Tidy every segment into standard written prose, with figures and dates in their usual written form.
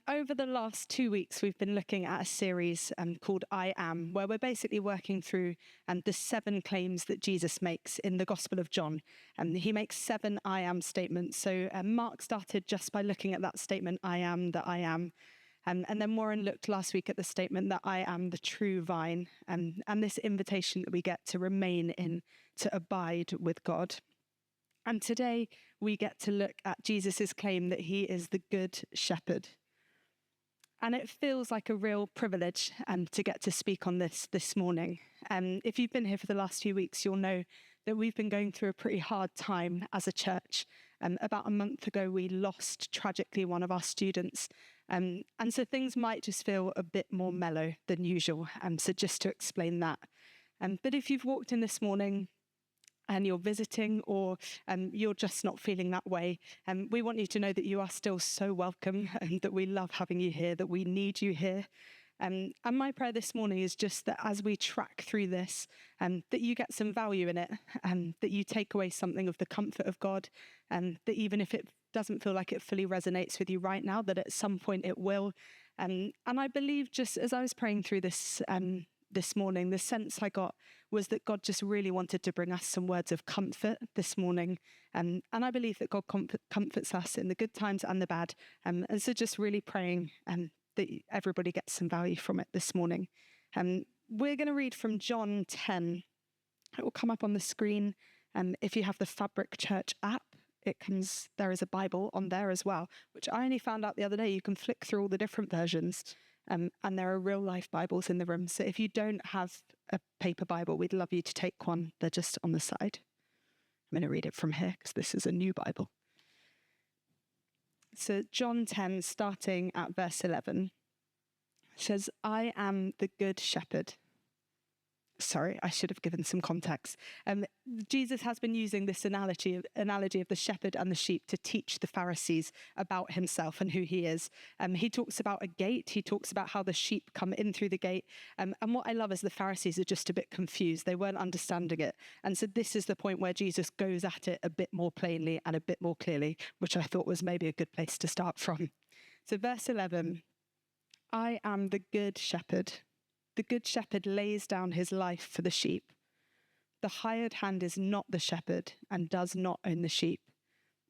Over the last 2 weeks, we've been looking at a series called I Am, where we're basically working through the 7 claims that Jesus makes in the Gospel of John. He makes 7 I Am statements. So Mark started just by looking at that statement, I am that I am. And then Warren looked last week at the statement that I am the true vine, and this invitation that we get to remain in, to abide with God. And today we get to look at Jesus' claim that he is the good shepherd. And it feels like a real privilege to get to speak on this morning. If you've been here for the last few weeks, you'll know that we've been going through a pretty hard time as a church. About a month ago, we lost, tragically, one of our students. And so things might just feel a bit more mellow than usual. So just to explain that. But if you've walked in this morning and you're visiting, or you're just not feeling that way, we want you to know that you are still so welcome, and that we love having you here, that we need you here. And my prayer this morning is just that as we track through this, that you get some value in it, and that you take away something of the comfort of God, and that even if it doesn't feel like it fully resonates with you right now, that at some point it will. And I believe, just as I was praying through this morning, the sense I got was that God just really wanted to bring us some words of comfort this morning. And I believe that God comforts us in the good times and the bad. And so just really praying that everybody gets some value from it this morning. We're going to read from John 10. It will come up on the screen. If you have the Fabric Church app, there is a Bible on there as well, which I only found out the other day. You can flick through all the different versions. And there are real life Bibles in the room. So if you don't have a paper Bible, we'd love you to take one. They're just on the side. I'm going to read it from here because this is a new Bible. So John 10, starting at verse 11, says, I am the good shepherd. Sorry, I should have given some context. Jesus has been using this analogy of the shepherd and the sheep to teach the Pharisees about himself and who he is. He talks about a gate. He talks about how the sheep come in through the gate. And what I love is the Pharisees are just a bit confused. They weren't understanding it. And so this is the point where Jesus goes at it a bit more plainly and a bit more clearly, which I thought was maybe a good place to start from. So verse 11, I am the good shepherd. The good shepherd lays down his life for the sheep. The hired hand is not the shepherd and does not own the sheep.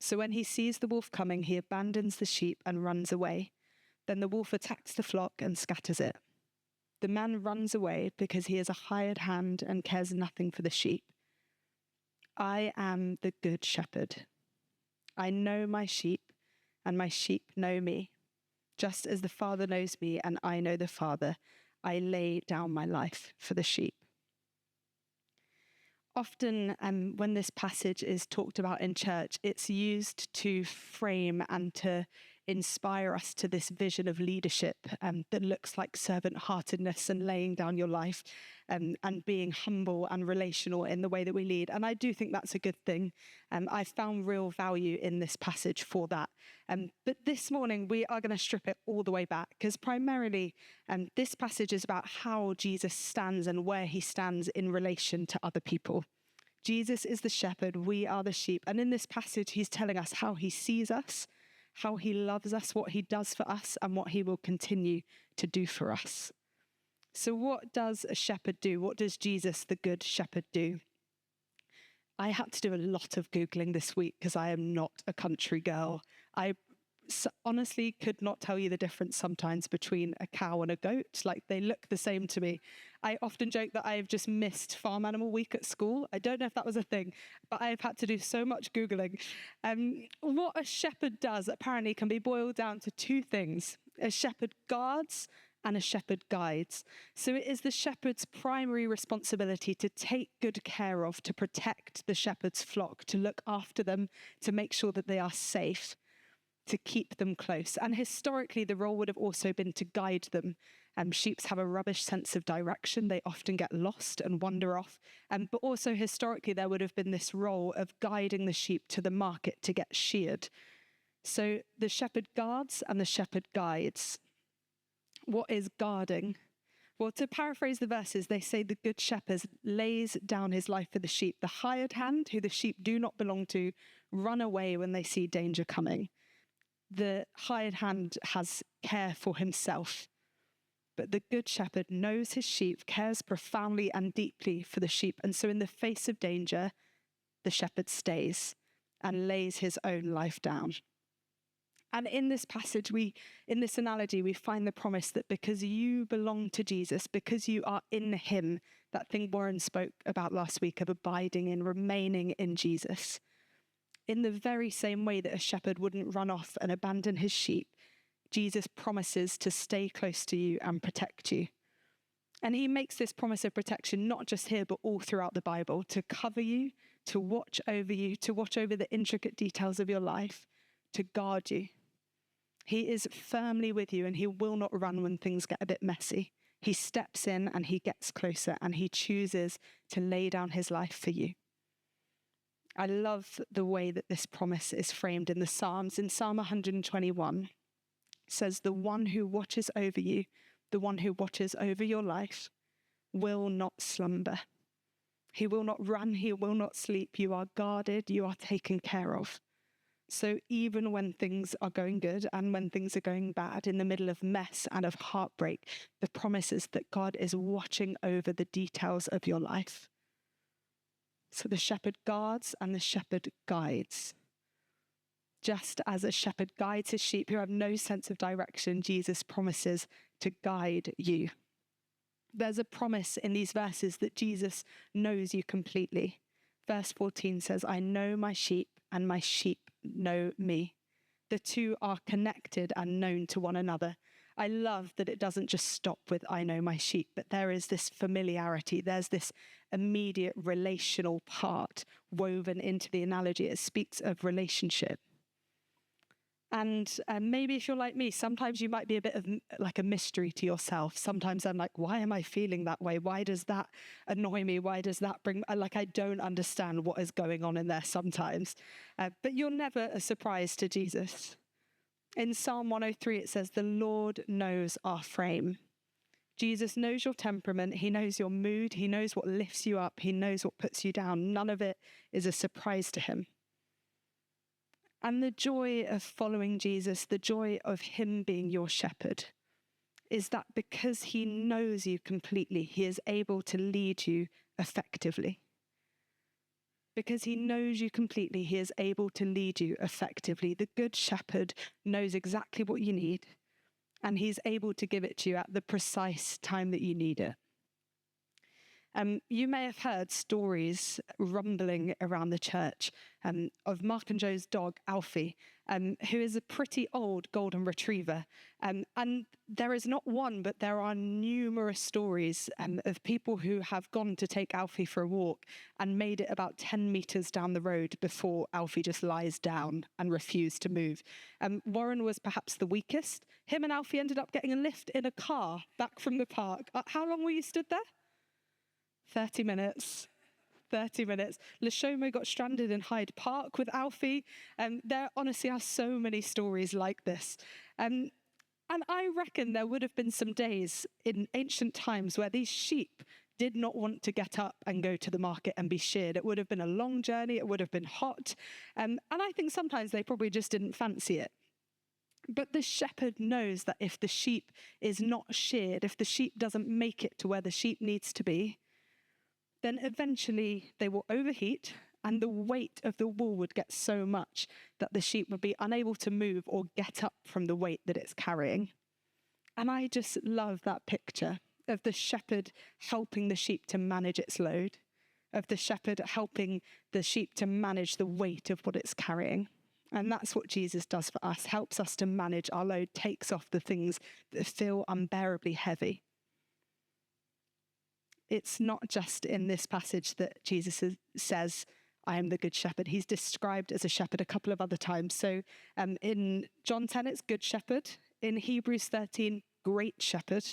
So when he sees the wolf coming, he abandons the sheep and runs away. Then the wolf attacks the flock and scatters it. The man runs away because he is a hired hand and cares nothing for the sheep. I am the good shepherd. I know my sheep, and my sheep know me. Just as the Father knows me and I know the Father, I lay down my life for the sheep. Often when this passage is talked about in church, it's used to frame and to inspire us to this vision of leadership that looks like servant-heartedness and laying down your life and being humble and relational in the way that we lead. And I do think that's a good thing. I found real value in this passage for that. But this morning, we are going to strip it all the way back, because primarily this passage is about how Jesus stands and where he stands in relation to other people. Jesus is the shepherd, we are the sheep. And in this passage, he's telling us how he sees us, how he loves us, what he does for us, and what he will continue to do for us. So what does a shepherd do? What does Jesus, the good shepherd, do? I had to do a lot of Googling this week because I am not a country girl. I honestly could not tell you the difference sometimes between a cow and a goat. Like, they look the same to me. I often joke that I've just missed Farm Animal Week at school. I don't know if that was a thing, but I've had to do so much Googling. What a shepherd does apparently can be boiled down to 2 things. A shepherd guards and a shepherd guides. So it is the shepherd's primary responsibility to take good care of, to protect the shepherd's flock, to look after them, to make sure that they are safe, to keep them close. And historically, the role would have also been to guide them. Sheep have a rubbish sense of direction. They often get lost and wander off. But also historically, there would have been this role of guiding the sheep to the market to get sheared. So the shepherd guards and the shepherd guides. What is guarding? Well, to paraphrase the verses, they say the good shepherd lays down his life for the sheep. The hired hand, who the sheep do not belong to, run away when they see danger coming. The hired hand has care for himself, but the good shepherd knows his sheep, cares profoundly and deeply for the sheep. And so in the face of danger, the shepherd stays and lays his own life down. And in this passage, in this analogy, we find the promise that because you belong to Jesus, because you are in him, that thing Warren spoke about last week of abiding in, remaining in Jesus, in the very same way that a shepherd wouldn't run off and abandon his sheep, Jesus promises to stay close to you and protect you. And he makes this promise of protection not just here, but all throughout the Bible, to cover you, to watch over you, to watch over the intricate details of your life, to guard you. He is firmly with you, and he will not run when things get a bit messy. He steps in and he gets closer, and he chooses to lay down his life for you. I love the way that this promise is framed in the Psalms. In Psalm 121, it says, the one who watches over you, the one who watches over your life, will not slumber. He will not run, he will not sleep. You are guarded, you are taken care of. So even when things are going good and when things are going bad, in the middle of mess and of heartbreak, the promise is that God is watching over the details of your life. So the shepherd guards and the shepherd guides. Just as a shepherd guides his sheep who have no sense of direction, Jesus promises to guide you. There's a promise in these verses that Jesus knows you completely. Verse 14 says, I know my sheep and my sheep know me. The two are connected and known to one another. I love that it doesn't just stop with I know my sheep, but there is this familiarity. There's this immediate relational part woven into the analogy. It speaks of relationship. And maybe if you're like me, sometimes you might be a bit of like a mystery to yourself. Sometimes I'm like, why am I feeling that way? Why does that annoy me? Why does that bring, like, I don't understand what is going on in there sometimes. But you're never a surprise to Jesus. In Psalm 103, it says, the Lord knows our frame. Jesus knows your temperament. He knows your mood. He knows what lifts you up. He knows what puts you down. None of it is a surprise to him. And the joy of following Jesus, the joy of him being your shepherd, is that because he knows you completely, he is able to lead you effectively. Because he knows you completely, he is able to lead you effectively. The good shepherd knows exactly what you need, and he's able to give it to you at the precise time that you need it. You may have heard stories rumbling around the church of Mark and Joe's dog, Alfie, who is a pretty old golden retriever. And there is not one, but there are numerous stories of people who have gone to take Alfie for a walk and made it about 10 meters down the road before Alfie just lies down and refused to move. Warren was perhaps the weakest. Him and Alfie ended up getting a lift in a car back from the park. How long were you stood there? 30 minutes. 30 minutes. Lashomo got stranded in Hyde Park with Alfie. There honestly are so many stories like this. And I reckon there would have been some days in ancient times where these sheep did not want to get up and go to the market and be sheared. It would have been a long journey. It would have been hot. And I think sometimes they probably just didn't fancy it. But the shepherd knows that if the sheep is not sheared, if the sheep doesn't make it to where the sheep needs to be, then eventually they will overheat and the weight of the wool would get so much that the sheep would be unable to move or get up from the weight that it's carrying. And I just love that picture of the shepherd helping the sheep to manage its load, of the shepherd helping the sheep to manage the weight of what it's carrying. And that's what Jesus does for us, helps us to manage our load, takes off the things that feel unbearably heavy. It's not just in this passage that Jesus says, I am the good shepherd. He's described as a shepherd a couple of other times. So in John 10, it's good shepherd. In Hebrews 13, great shepherd.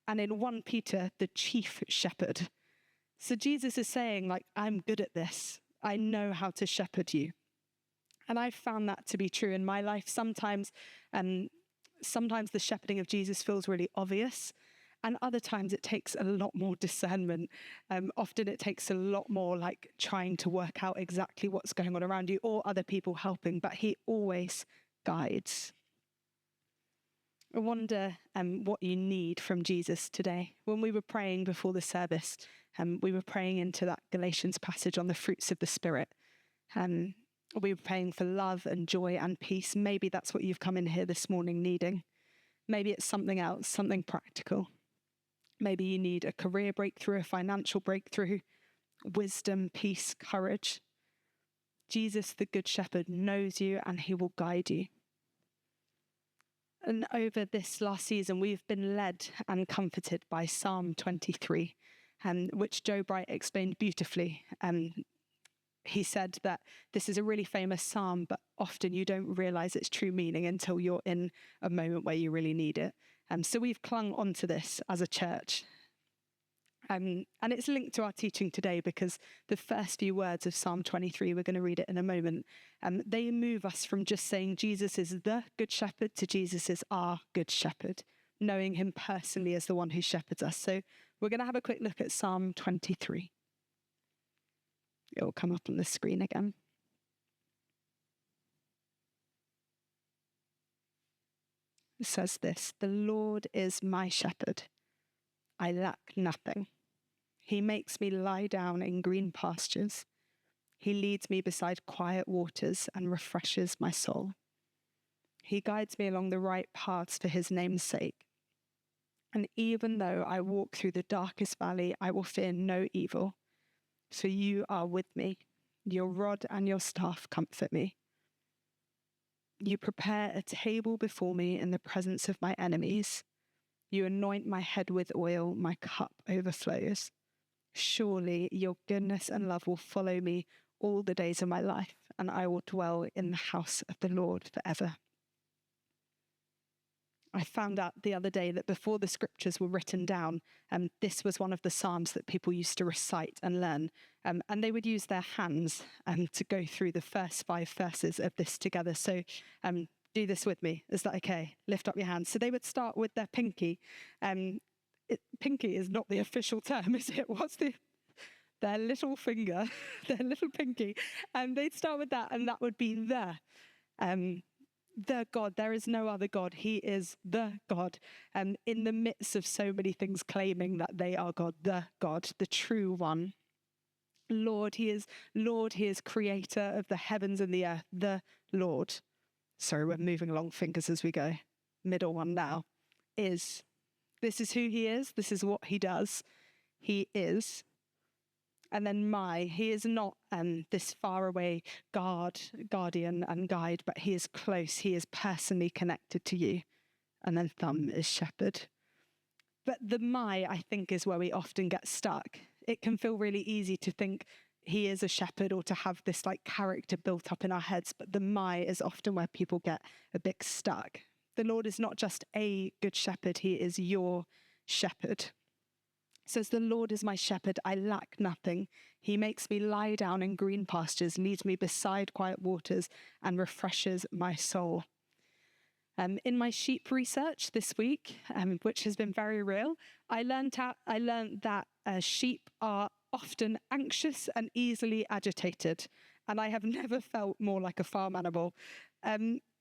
And in 1 Peter, the chief shepherd. So Jesus is saying, like, I'm good at this. I know how to shepherd you. And I've found that to be true in my life. Sometimes the shepherding of Jesus feels really obvious. And other times it takes a lot more discernment. Often it takes a lot more like trying to work out exactly what's going on around you or other people helping, but he always guides. I wonder what you need from Jesus today. When we were praying before the service, we were praying into that Galatians passage on the fruits of the Spirit. We were praying for love and joy and peace. Maybe that's what you've come in here this morning needing. Maybe it's something else, something practical. Maybe you need a career breakthrough, a financial breakthrough, wisdom, peace, courage. Jesus, the Good Shepherd, knows you and he will guide you. And over this last season, we've been led and comforted by Psalm 23, which Joe Bright explained beautifully. He said that this is a really famous psalm, but often you don't realize its true meaning until you're in a moment where you really need it. So we've clung onto this as a church. And it's linked to our teaching today because the first few words of Psalm 23, we're going to read it in a moment, they move us from just saying Jesus is the Good Shepherd to Jesus is our Good Shepherd, knowing him personally as the one who shepherds us. So we're going to have a quick look at Psalm 23. It will come up on the screen again. It says this: "The Lord is my shepherd. I lack nothing. He makes me lie down in green pastures. He leads me beside quiet waters and refreshes my soul. He guides me along the right paths for his name's sake. And even though I walk through the darkest valley, I will fear no evil. For you are with me. Your rod and your staff comfort me. You prepare a table before me in the presence of my enemies. You anoint my head with oil, my cup overflows. Surely your goodness and love will follow me all the days of my life, and I will dwell in the house of the Lord forever." I found out the other day that before the scriptures were written down, this was one of the psalms that people used to recite and learn. And they would use their hands to go through the first 5 verses of this together. So do this with me. Is that okay? Lift up your hands. So they would start with their pinky. Pinky is not the official term, is it? What's their little finger, their little pinky? And they'd start with that, and that would be the God. There is no other God. He is the God. In the midst of so many things claiming that they are God, the true one. Lord, he is creator of the heavens and the earth, the Lord. Sorry, we're moving along fingers as we go. Middle one now is. This is who he is. This is what he does. He is. And then he is not this faraway guardian and guide, but he is close. He is personally connected to you. And then thumb is shepherd. But the I think, is where we often get stuck. It can feel really easy to think he is a shepherd or to have this like character built up in our heads. But the is often where people get a bit stuck. The Lord is not just a good shepherd. He is your shepherd. It says, "The Lord is my shepherd, I lack nothing. He makes me lie down in green pastures, leads me beside quiet waters, and refreshes my soul." In my sheep research this week, which has been very real, I learned that sheep are often anxious and easily agitated, and I have never felt more like a farm animal.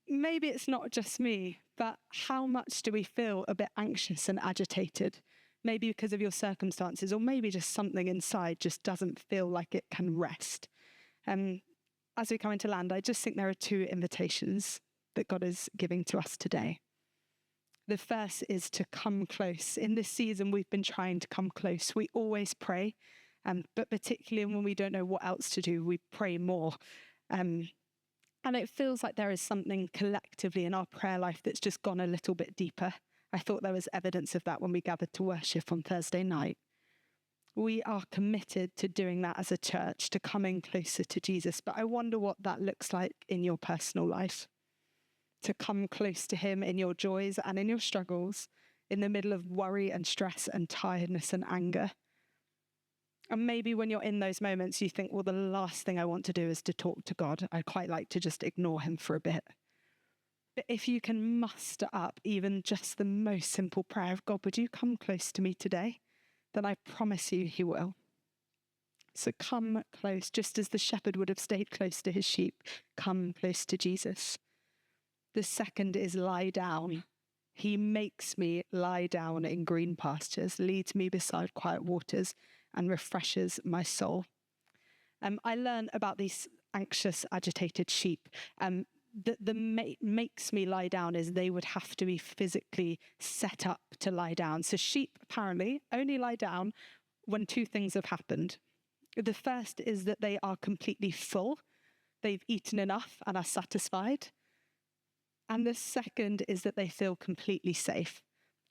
Maybe it's not just me, but how much do we feel a bit anxious and agitated? Maybe because of your circumstances, or maybe just something inside just doesn't feel like it can rest. As we come into land, I just think there are 2 invitations that God is giving to us today. The first is to come close. In this season, we've been trying to come close. We always pray, but particularly when we don't know what else to do, we pray more. And it feels like there is something collectively in our prayer life that's just gone a little bit deeper. I thought there was evidence of that when we gathered to worship on Thursday night. We are committed to doing that as a church, to coming closer to Jesus. But I wonder what that looks like in your personal life. To come close to him in your joys and in your struggles, in the middle of worry and stress and tiredness and anger. And maybe when you're in those moments, you think, well, the last thing I want to do is to talk to God. I'd quite like to just ignore him for a bit. But if you can muster up even just the most simple prayer of, "God, would you come close to me today?" then I promise you he will. So come close, just as the shepherd would have stayed close to his sheep. Come close to Jesus. The second is lie down. He makes me lie down in green pastures, leads me beside quiet waters, and refreshes my soul. I learn about these anxious, agitated sheep. Makes me lie down is they would have to be physically set up to lie down. So sheep apparently only lie down when two things have happened. The first is that they are completely full. They've eaten enough and are satisfied. And the second is that they feel completely safe.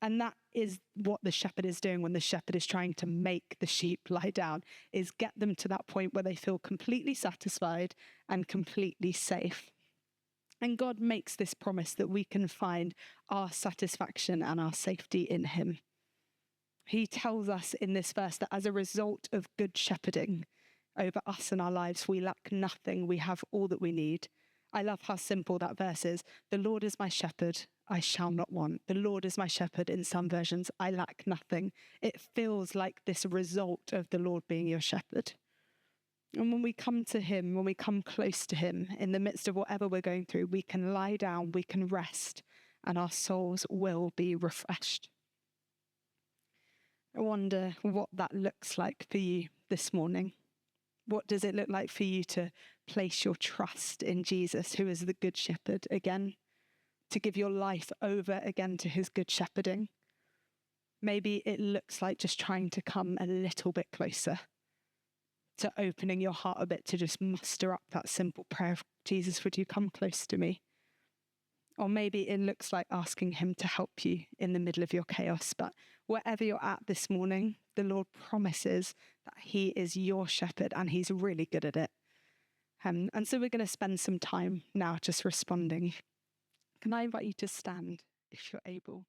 And that is what the shepherd is doing when the shepherd is trying to make the sheep lie down, is get them to that point where they feel completely satisfied and completely safe. And God makes this promise that we can find our satisfaction and our safety in him. He tells us in this verse that as a result of good shepherding over us and our lives, we lack nothing. We have all that we need. I love how simple that verse is. The Lord is my shepherd, I shall not want. The Lord is my shepherd. In some versions, I lack nothing. It feels like this result of the Lord being your shepherd. And when we come to him, when we come close to him, in the midst of whatever we're going through, we can lie down, we can rest, and our souls will be refreshed. I wonder what that looks like for you this morning. What does it look like for you to place your trust in Jesus, who is the good shepherd again, to give your life over again to his good shepherding? Maybe it looks like just trying to come a little bit closer, to opening your heart a bit, to just muster up that simple prayer of, Jesus, would you come close to me? Or maybe it looks like asking him to help you in the middle of your chaos. But wherever you're at this morning, the Lord promises that he is your shepherd and he's really good at it. And so we're going to spend some time now just responding. Can I invite you to stand if you're able?